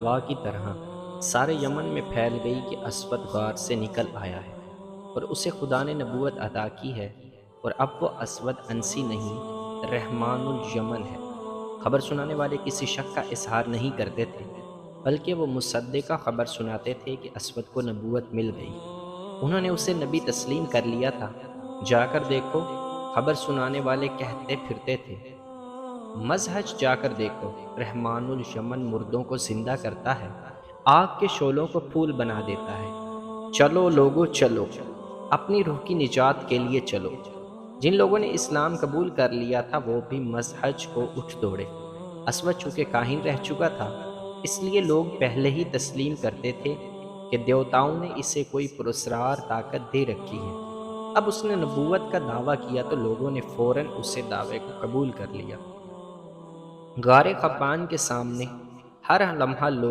ہوا کی طرح سارے یمن میں پھیل گئی کہ اسود غار سے نکل آیا ہے اور اسے خدا نے نبوت عطا کی ہے، اور اب وہ اسود انسی نہیں، رحمان الیمن ہے۔ خبر سنانے والے کسی شک کا اظہار نہیں کرتے تھے، بلکہ وہ مصدقہ خبر سناتے تھے کہ اسود کو نبوت مل گئی۔ انہوں نے اسے نبی تسلیم کر لیا تھا۔ جا کر دیکھو، خبر سنانے والے کہتے پھرتے تھے، مزحج جا کر دیکھو، رحمان الیمن مردوں کو زندہ کرتا ہے، آگ کے شعلوں کو پھول بنا دیتا ہے۔ چلو لوگو چلو، اپنی روح کی نجات کے لیے چلو۔ جن لوگوں نے اسلام قبول کر لیا تھا وہ بھی مزحج کو اٹھ دوڑے۔ اسود چونکہ کاہن رہ چکا تھا، اس لیے لوگ پہلے ہی تسلیم کرتے تھے کہ دیوتاؤں نے اسے کوئی پراسرار طاقت دے رکھی ہے۔ اب اس نے نبوت کا دعویٰ کیا تو لوگوں نے فوراً اسے دعوے کو قبول کر لیا۔ غار خفان کے سامنے ہر لمحہ لوگ